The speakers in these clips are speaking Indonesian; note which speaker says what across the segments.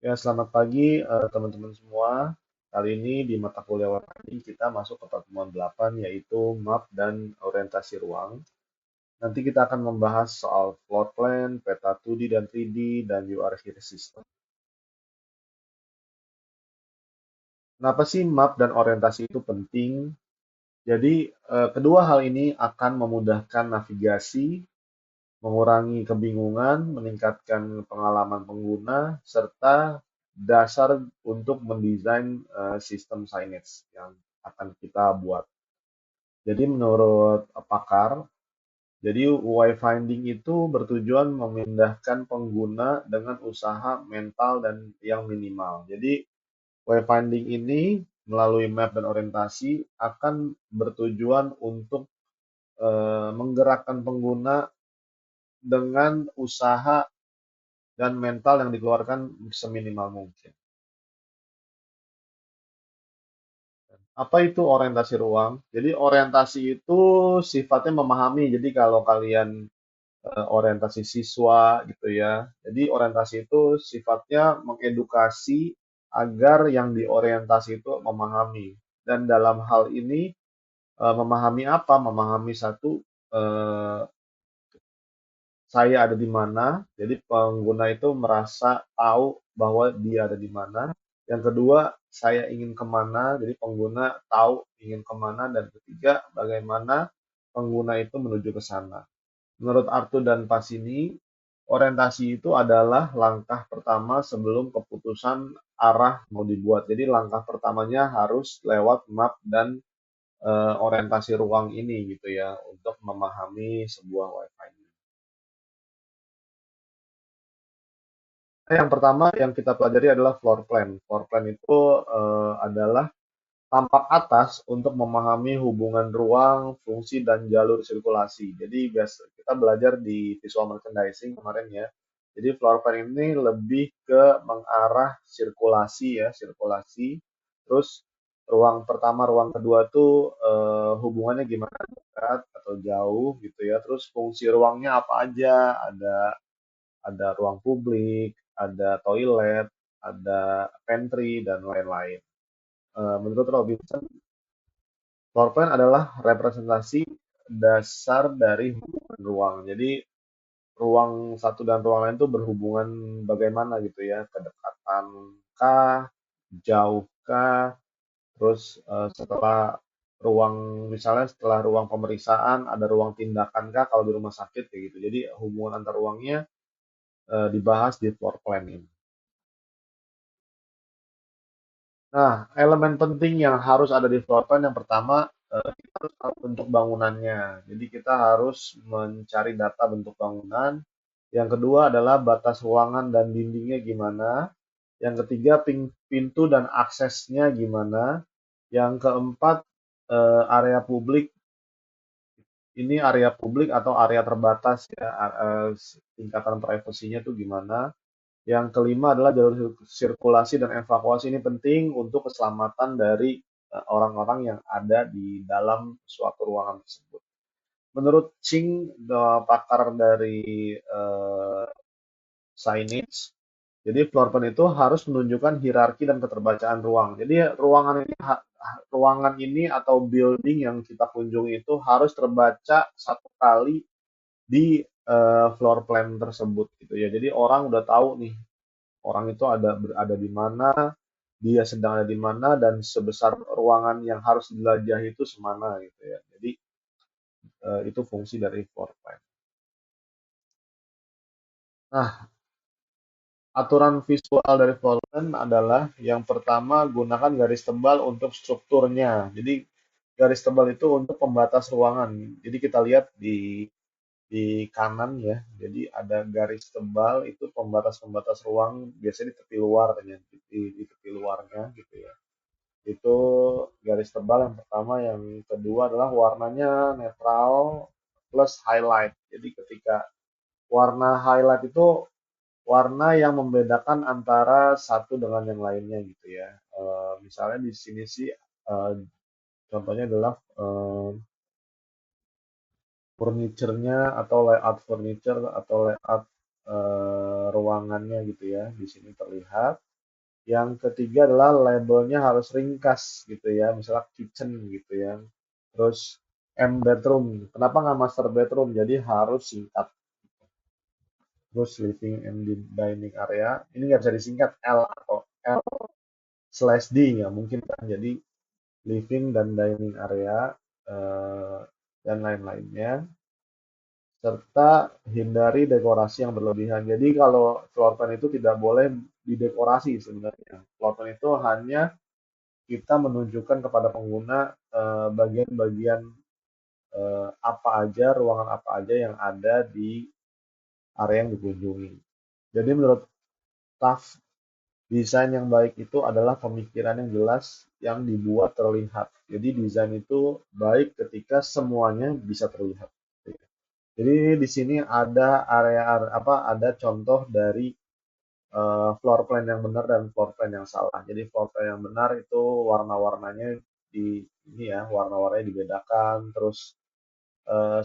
Speaker 1: Ya, selamat pagi teman-teman semua. Kali ini di mata kuliah ini kita masuk ke pertemuan 8 yaitu map dan orientasi ruang. Nanti kita akan membahas soal floor plan, peta 2D dan 3D, dan UR here system. Kenapa sih map dan orientasi itu penting? Jadi, kedua hal ini akan memudahkan navigasi, mengurangi kebingungan, meningkatkan pengalaman pengguna, serta dasar untuk mendesain sistem signage yang akan kita buat. Jadi menurut pakar, jadi wayfinding itu bertujuan memindahkan pengguna dengan usaha mental dan yang minimal. Jadi wayfinding ini melalui map dan orientasi akan bertujuan untuk menggerakkan pengguna dengan usaha dan mental yang dikeluarkan seminimal mungkin. Apa itu orientasi ruang? Jadi orientasi itu sifatnya memahami. Jadi kalau kalian orientasi siswa gitu ya. Jadi orientasi itu sifatnya mengedukasi agar yang diorientasi itu memahami. Dan dalam hal ini memahami apa? Memahami satu eh, saya ada di mana, jadi pengguna itu merasa tahu bahwa dia ada di mana. Yang kedua, saya ingin kemana, jadi pengguna tahu ingin kemana. Dan ketiga, bagaimana pengguna itu menuju ke sana. Menurut Artu dan Pasini, orientasi itu adalah langkah pertama sebelum keputusan arah mau dibuat. Jadi langkah pertamanya harus lewat map dan orientasi ruang ini gitu ya, untuk memahami sebuah wifi. Yang pertama yang kita pelajari adalah floor plan. Floor plan itu adalah tampak atas untuk memahami hubungan ruang, fungsi, dan jalur sirkulasi. Jadi biasa kita belajar di visual merchandising kemarin ya. Jadi floor plan ini lebih ke mengarah sirkulasi ya, sirkulasi. Terus ruang pertama, ruang kedua tuh hubungannya gimana, dekat atau jauh gitu ya. Terus fungsi ruangnya apa aja? Ada ruang publik, ada toilet, ada pantry, dan lain-lain. Menurut Robinson, floor plan adalah representasi dasar dari hubungan ruang. Jadi ruang satu dan ruang lain itu berhubungan bagaimana gitu ya, kedekatan kah, jauh kah, terus setelah ruang misalnya setelah ruang pemeriksaan ada ruang tindakan kah kalau di rumah sakit kayak gitu. Jadi hubungan antar ruangnya dibahas di floor plan ini. Nah, elemen penting yang harus ada di floor plan yang pertama, kita harus tahu bentuk bangunannya. Jadi kita harus mencari data bentuk bangunan. Yang kedua adalah batas ruangan dan dindingnya gimana. Yang ketiga, pintu dan aksesnya gimana. Yang keempat, area publik. Ini area publik atau area terbatas ya, tingkatan privasinya tuh gimana. Yang kelima adalah jalur sirkulasi dan evakuasi. Ini penting untuk keselamatan dari orang-orang yang ada di dalam suatu ruangan tersebut. Menurut Ching, pakar dari signage, jadi floor plan itu harus menunjukkan hierarki dan keterbacaan ruang. Jadi ruangan ini atau building yang kita kunjungi itu harus terbaca satu kali di floor plan tersebut gitu ya. Jadi orang udah tahu nih orang itu berada di mana, dia sedang ada di mana, dan sebesar ruangan yang harus dijelajahi itu semana gitu ya. Jadi itu fungsi dari floor plan. Nah, aturan visual dari floor plan adalah yang pertama gunakan garis tebal untuk strukturnya. Jadi garis tebal itu untuk pembatas ruangan. Jadi kita lihat di kanan ya. Jadi ada garis tebal itu pembatas-pembatas ruang biasanya di tepi luar ya, di tepi luarnya gitu ya. Itu garis tebal yang pertama. Yang kedua adalah warnanya netral plus highlight. Jadi ketika warna highlight itu warna yang membedakan antara satu dengan yang lainnya gitu ya. Misalnya di sini sih eh, contohnya adalah furniturnya atau layout furniture atau layout ruangannya gitu ya. Di sini terlihat. Yang ketiga adalah labelnya harus ringkas gitu ya, misalnya kitchen gitu ya. Terus M bedroom, kenapa nggak master bedroom? Jadi harus singkat. Terus living and dining area, ini nggak bisa disingkat L atau L slash D nggak mungkin kan. Jadi living dan dining area eh, dan lain-lainnya, serta hindari dekorasi yang berlebihan. Jadi kalau floor plan itu tidak boleh didekorasi sebenarnya. Floor plan itu hanya kita menunjukkan kepada pengguna bagian-bagian apa aja, ruangan apa aja yang ada di area yang dikunjungi. Jadi menurut staff, desain yang baik itu adalah pemikiran yang jelas yang dibuat terlihat. Jadi desain itu baik ketika semuanya bisa terlihat. Jadi di sini ada area apa ada contoh dari floor plan yang benar dan floor plan yang salah. Jadi floor plan yang benar itu warna-warnanya di ini ya, warna-warnanya dibedakan, terus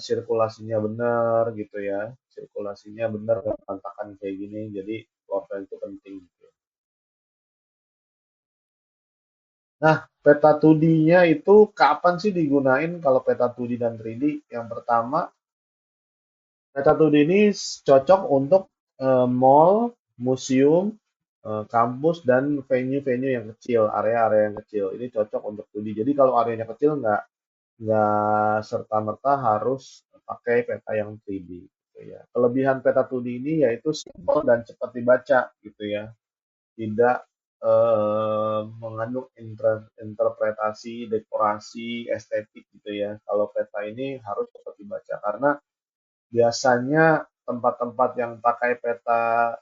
Speaker 1: sirkulasinya benar gitu ya. Sirkulasinya benar dan berantakan kayak gini. Jadi floor plan itu penting gitu. Nah, peta 2D-nya itu kapan sih digunain kalau peta 2D dan 3D? Yang pertama, peta 2D ini cocok untuk mall, museum, kampus, dan venue-venue yang kecil, area-area yang kecil. Ini cocok untuk 2D. Jadi kalau areanya kecil nggak serta-merta harus pakai peta yang 3D. Gitu ya. Kelebihan peta 2D ini yaitu simpel dan cepat dibaca gitu ya, tidak mengandung interpretasi, dekorasi, estetik gitu ya. Kalau peta ini harus cepat dibaca karena biasanya tempat-tempat yang pakai peta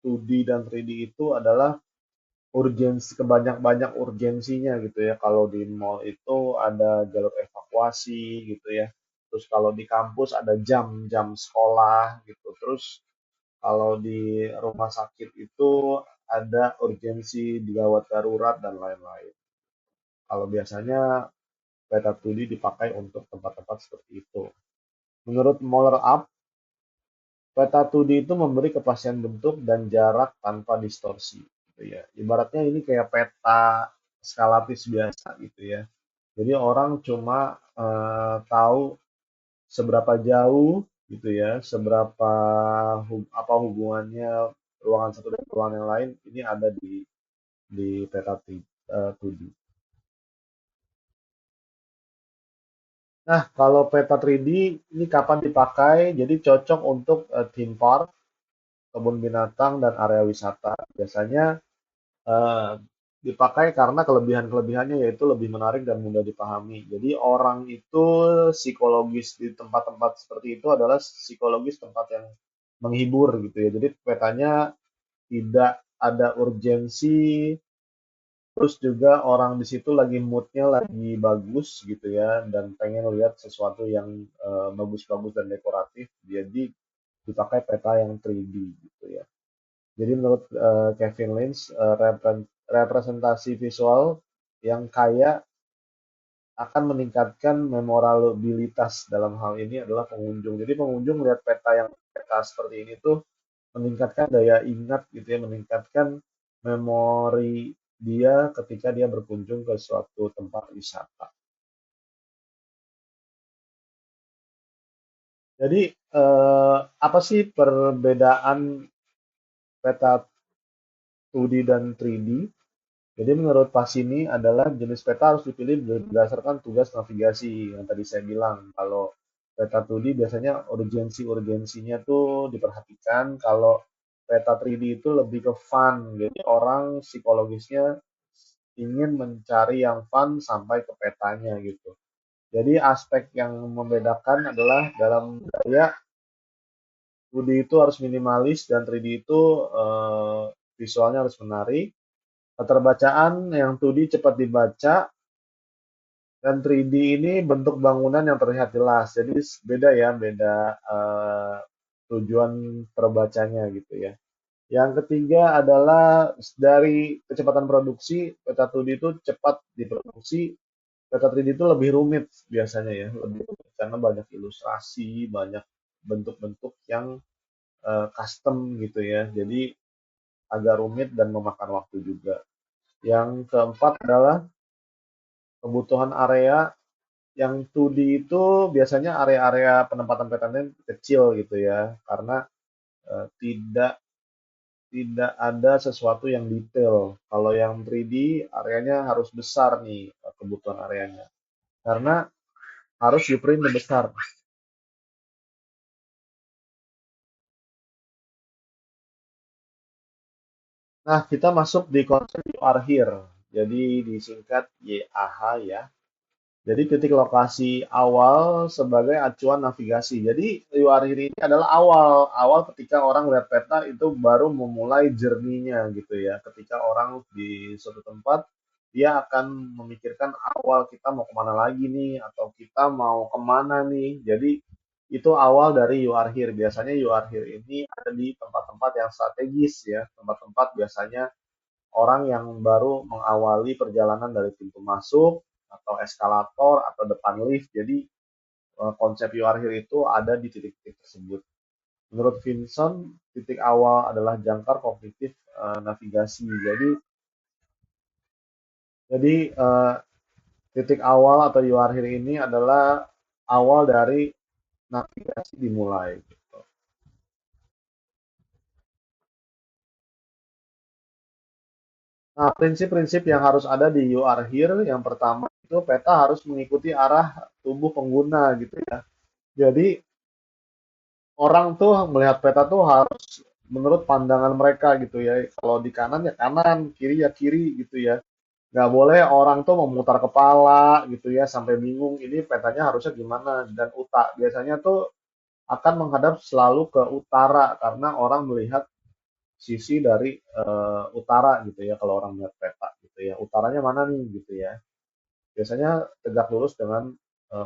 Speaker 1: 2D dan 3D itu adalah urgensi kebanyak-banyak urgensinya gitu ya. Kalau di mall itu ada jalur evakuasi gitu ya. Terus kalau di kampus ada jam-jam sekolah gitu. Terus kalau di rumah sakit itu ada urgensi gawat darurat dan lain-lain. Kalau biasanya peta 2D dipakai untuk tempat-tempat seperti itu. Menurut Moller Up, peta 2D itu memberi kepastian bentuk dan jarak tanpa distorsi. Gitu ya. Ibaratnya ini kayak peta skalatis biasa gitu ya. Jadi orang cuma tahu seberapa jauh gitu ya, seberapa apa hubungannya ruangan satu dan ruangan yang lain ini ada di peta 2D. Nah, kalau peta 3D ini kapan dipakai? Jadi cocok untuk theme park, kebun binatang, dan area wisata. Biasanya eh, dipakai karena kelebihan-kelebihannya yaitu lebih menarik dan mudah dipahami. Jadi orang itu psikologis di tempat-tempat seperti itu adalah psikologis tempat yang menghibur gitu ya. Jadi petanya tidak ada urgensi, terus juga orang di situ lagi moodnya lagi bagus gitu ya, dan pengen lihat sesuatu yang bagus-bagus dan dekoratif, jadi dipakai peta yang 3D gitu ya. Jadi menurut Kevin Lynch, representasi visual yang kaya akan meningkatkan memorabilitas dalam hal ini adalah pengunjung. Jadi pengunjung lihat peta seperti ini tuh meningkatkan daya ingat gitu ya, meningkatkan memori dia ketika dia berkunjung ke suatu tempat wisata. Jadi apa sih perbedaan peta 2D dan 3D? Jadi menurut Pasini adalah jenis peta harus dipilih berdasarkan tugas navigasi yang tadi saya bilang. Kalau peta 2D biasanya urgensinya tuh diperhatikan. Kalau peta 3D itu lebih ke fun. Jadi orang psikologisnya ingin mencari yang fun sampai ke petanya gitu. Jadi aspek yang membedakan adalah dalam gaya 2D itu harus minimalis dan 3D itu visualnya harus menarik. Keterbacaan yang 2D cepat dibaca dan 3D ini bentuk bangunan yang terlihat jelas. Jadi beda ya, beda tujuan terbacanya gitu ya. Yang ketiga adalah dari kecepatan produksi, peta 2D itu cepat diproduksi, peta 3D itu lebih rumit biasanya ya, lebih rumit karena banyak ilustrasi, banyak bentuk-bentuk yang custom gitu ya. Jadi agak rumit dan memakan waktu juga. Yang keempat adalah kebutuhan area. Yang 2D itu biasanya area-area penempatan petanya kecil gitu ya, karena tidak tidak ada sesuatu yang detail. Kalau yang 3D areanya harus besar nih, kebutuhan areanya. Karena harus di print besar. Nah, kita masuk di konsep You Are Here. Jadi disingkat YAH ya. Jadi titik lokasi awal sebagai acuan navigasi. Jadi You Are Here ini adalah awal ketika orang lihat peta itu baru memulai journey-nya gitu ya. Ketika orang di suatu tempat, dia akan memikirkan awal kita mau kemana lagi nih, atau kita mau kemana nih. Jadi itu awal dari You Are Here. Biasanya You Are Here ini ada di tempat-tempat yang strategis ya, tempat-tempat biasanya orang yang baru mengawali perjalanan dari pintu masuk atau eskalator atau depan lift. Jadi konsep You Are Here itu ada di titik-titik tersebut. Menurut Vincent, titik awal adalah jangkar kognitif navigasi. Jadi titik awal atau You Are Here ini adalah awal dari navigasi dimulai. Gitu. Nah, prinsip-prinsip yang harus ada di You Are Here, yang pertama itu peta harus mengikuti arah tubuh pengguna gitu ya. Jadi orang tuh melihat peta tuh harus menurut pandangan mereka gitu ya. Kalau di kanan ya kanan, kiri ya kiri gitu ya. Nggak boleh orang tuh memutar kepala gitu ya sampai bingung ini petanya harusnya gimana. Dan biasanya tuh akan menghadap selalu ke utara karena orang melihat sisi dari utara gitu ya kalau orang melihat peta gitu ya. Utaranya mana nih gitu ya. Biasanya tegak lurus dengan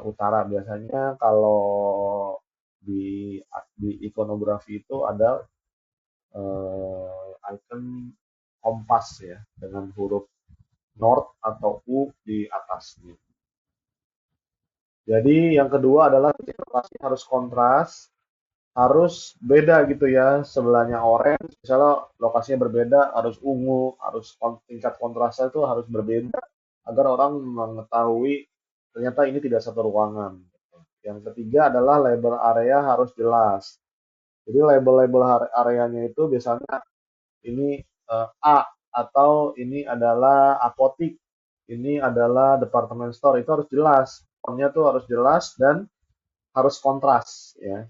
Speaker 1: utara. Biasanya kalau di ikonografi itu ada icon kompas ya dengan huruf North atau U di atasnya. Jadi yang kedua adalah titik lokasi harus kontras, harus beda gitu ya. Sebelahnya orange, misalnya lokasinya berbeda, harus ungu, tingkat kontrasnya itu harus berbeda agar orang mengetahui ternyata ini tidak satu ruangan. Yang ketiga adalah label area harus jelas. Jadi label-label areanya itu biasanya ini A atau ini adalah apotik, ini adalah department store itu harus jelas. Fontnya tuh harus jelas dan harus kontras ya.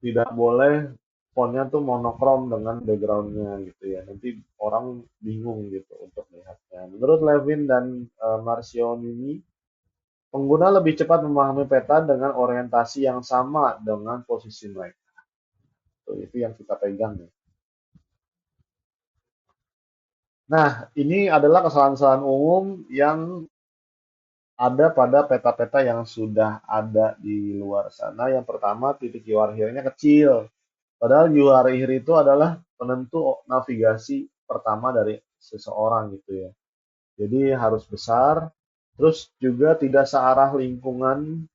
Speaker 1: Tidak boleh fontnya tuh monokrom dengan backgroundnya gitu ya. Nanti orang bingung gitu untuk melihatnya. Menurut Levin dan Marcionini, pengguna lebih cepat memahami peta dengan orientasi yang sama dengan posisi mereka. Tuh, itu yang kita pegang ya. Nah, ini adalah kesalahan-kesalahan umum yang ada pada peta-peta yang sudah ada di luar sana. Yang pertama, titik You Are Here-nya kecil. Padahal You Are Here itu adalah penentu navigasi pertama dari seseorang gitu ya. Jadi harus besar, terus juga tidak searah lingkungan,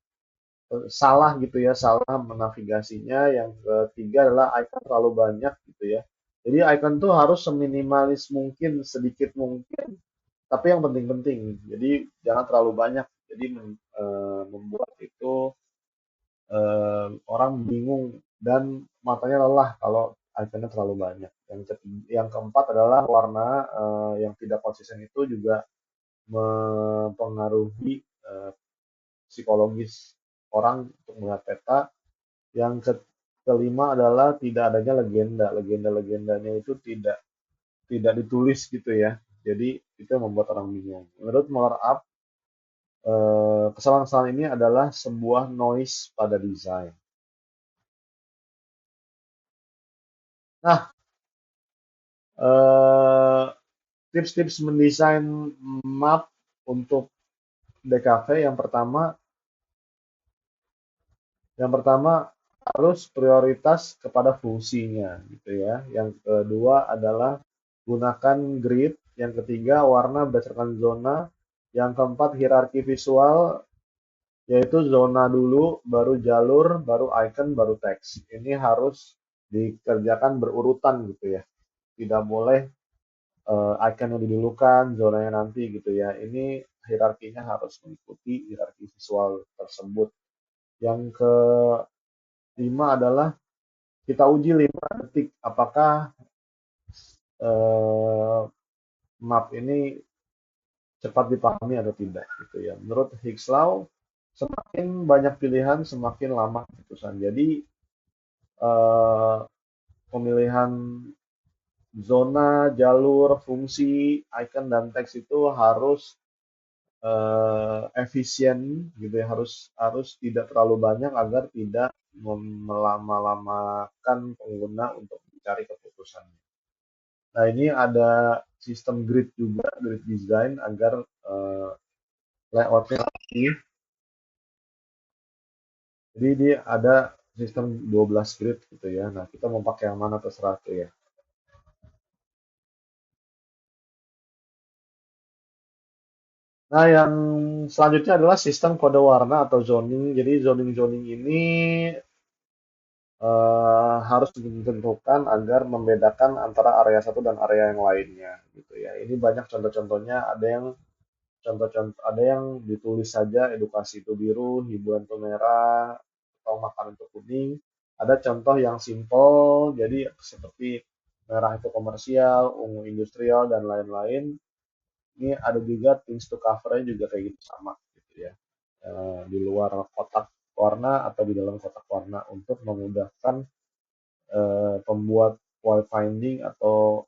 Speaker 1: salah gitu ya, salah menavigasinya. Yang ketiga adalah icon terlalu banyak gitu ya. Jadi icon tuh harus seminimalis mungkin, sedikit mungkin, tapi yang penting-penting. Jadi jangan terlalu banyak. Jadi membuat itu orang bingung dan matanya lelah kalau ikonnya terlalu banyak. Yang keempat adalah warna yang tidak konsisten itu juga mempengaruhi eh, psikologis orang untuk melihat peta. Yang kelima adalah tidak adanya legenda. Legenda-legendanya itu tidak ditulis gitu ya. Jadi itu yang membuat orang bingung. Menurut Muller Up, kesalahan-kesalahan ini adalah sebuah noise pada desain. Nah, eh, tips-tips mendesain map untuk DKV yang pertama harus prioritas kepada fungsinya gitu ya. Yang kedua adalah gunakan grid, yang ketiga warna berdasarkan zona, yang keempat hierarki visual yaitu zona dulu, baru jalur, baru icon, baru teks. Ini harus dikerjakan berurutan gitu ya. tidak boleh icon yang didulukan, zonanya nanti gitu ya. Ini hierarkinya harus mengikuti hierarki visual tersebut. Yang kelima adalah kita uji 5 detik apakah eh, map ini cepat dipahami atau tidak gitu ya. Menurut Higgs Law, semakin banyak pilihan semakin lama keputusan. Jadi eh, pemilihan zona, jalur, fungsi, icon dan teks itu harus efisien gitu ya, harus harus tidak terlalu banyak agar tidak melama-lamakan pengguna untuk mencari keputusan. Nah, ini ada sistem grid juga, grid design agar layoutnya rapi. Jadi dia ada sistem 12 grid gitu ya. Nah, kita mau pakai yang mana terserah tuh ya. Nah, yang selanjutnya adalah sistem kode warna atau zoning. Jadi zoning-zoning ini harus ditentukan agar membedakan antara area satu dan area yang lainnya gitu ya. Ini banyak contoh-contohnya, ada yang contoh-contoh ada yang ditulis saja edukasi itu biru, hiburan itu merah, atau makanan itu kuning. Ada contoh yang simple, jadi seperti merah itu komersial, ungu industrial dan lain-lain. Ini ada juga things to cover-nya juga kayak gitu sama gitu ya. Di luar kotak warna atau di dalam kotak warna untuk memudahkan pembuat wayfinding atau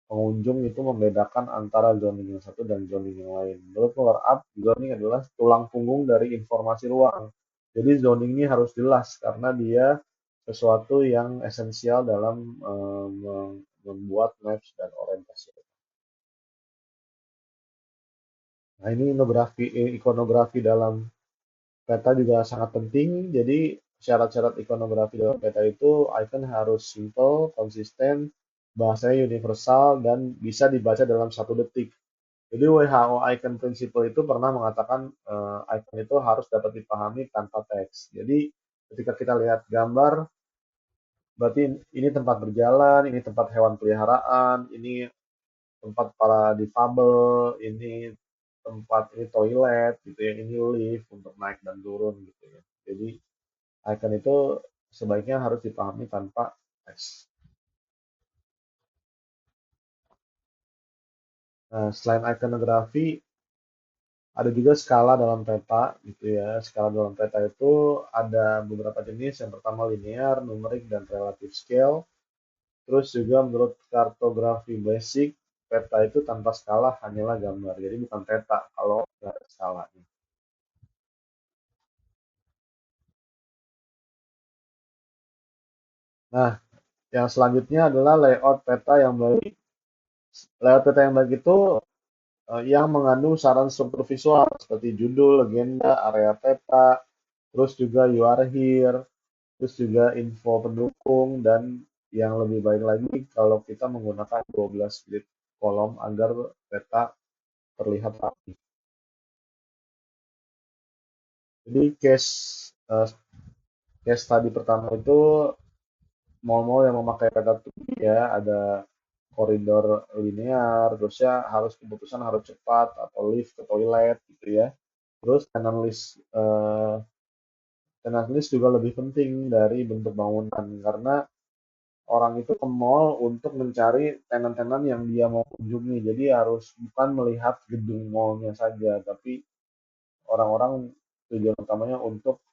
Speaker 1: pengunjung itu membedakan antara zoning yang satu dan zoning yang lain. Menurut Polar Up, zoning adalah tulang punggung dari informasi ruang. Jadi zoning ini harus jelas karena dia sesuatu yang esensial dalam membuat maps dan orientasi. Nah, ini ikonografi dalam peta juga sangat penting. Jadi syarat-syarat ikonografi dalam peta itu icon harus simple, konsisten, bahasanya universal, dan bisa dibaca dalam 1 detik. Jadi WHO Icon Principle itu pernah mengatakan icon itu harus dapat dipahami tanpa teks. Jadi ketika kita lihat gambar, berarti ini tempat berjalan, ini tempat hewan peliharaan, ini tempat para difabel, ini tempat ini toilet gitu ya, ini lift untuk naik dan turun gitu ya. Jadi icon itu sebaiknya harus dipahami tanpa teks. Nah, selain ikonografi, ada juga skala dalam peta gitu ya. Skala dalam peta itu ada beberapa jenis. Yang pertama linear, numerik, dan relative scale. Terus juga menurut kartografi basic, peta itu tanpa skala hanyalah gambar. Jadi bukan peta kalau nggak ada skalanya. Nah, yang selanjutnya adalah layout peta yang baik. Layout peta yang baik itu yang mengandung saran struktur visual seperti judul, legenda, area peta, terus juga you are here, terus juga info pendukung, dan yang lebih baik lagi kalau kita menggunakan 12 grid kolom agar peta terlihat rapi. Jadi case tadi pertama itu mall-mall yang memakai peta 2D ya, ada koridor linear, terusnya harus keputusan harus cepat atau lift ke toilet gitu ya. Terus tenant list juga lebih penting dari bentuk bangunan karena orang itu ke mall untuk mencari tenan-tenan yang dia mau kunjungi. Jadi harus bukan melihat gedung mallnya saja, tapi orang-orang tujuan utamanya untuk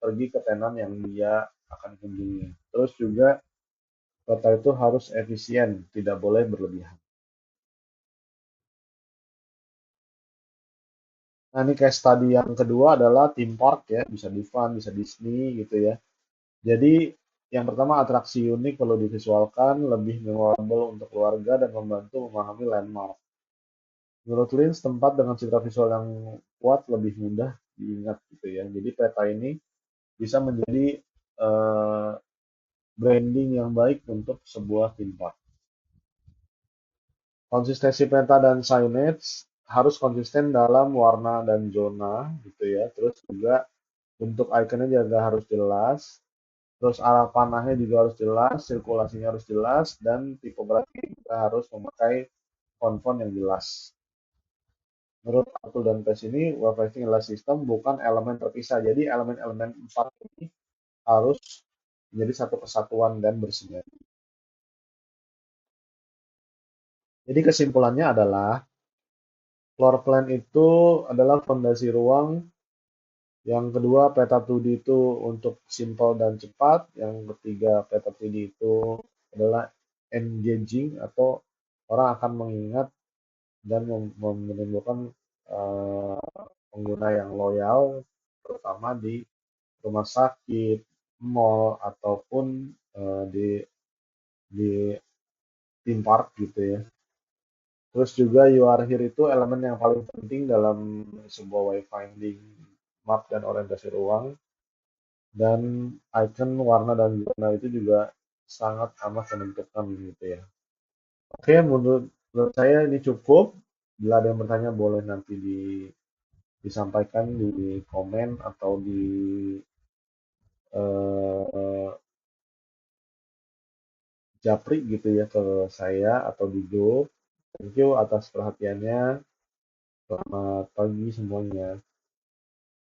Speaker 1: pergi ke tenan yang dia akan kunjungi. Terus juga kota itu harus efisien, tidak boleh berlebihan. Nah, ini case study yang kedua adalah theme park ya, bisa di Fun, bisa Disney gitu ya. Jadi yang pertama atraksi unik perlu divisualkan, lebih memorable untuk keluarga dan membantu memahami landmark. Menurut Lins, tempat dengan citra visual yang kuat lebih mudah diingat gitu ya. Jadi peta ini bisa menjadi eh, branding yang baik untuk sebuah theme park. Konsistensi peta dan signage harus konsisten dalam warna dan zona gitu ya. Terus juga bentuk ikonnya juga harus jelas. Terus arah panahnya juga harus jelas, sirkulasinya harus jelas, dan tipografi kita harus memakai font-font yang jelas. Menurut Atul dan Pes ini, web hosting adalah sistem bukan elemen terpisah. Jadi elemen-elemen empat ini harus menjadi satu kesatuan dan bersinergi. Jadi kesimpulannya adalah floor plan itu adalah fondasi ruang. Yang kedua, peta 2D itu untuk simple dan cepat. Yang ketiga, peta 3D itu adalah engaging atau orang akan mengingat dan menimbulkan eh, pengguna yang loyal, terutama di rumah sakit, mall, ataupun di theme park gitu ya. Terus juga you are here itu elemen yang paling penting dalam sebuah wayfinding map dan orientasi ruang. Dan icon, warna, dan zona itu juga sangat amat menentukan gitu ya. Oke, menurut saya ini cukup. Bila ada yang bertanya boleh nanti disampaikan di komen atau di eh, japri gitu ya ke saya atau di grup. Thank you atas perhatiannya. Selamat pagi semuanya.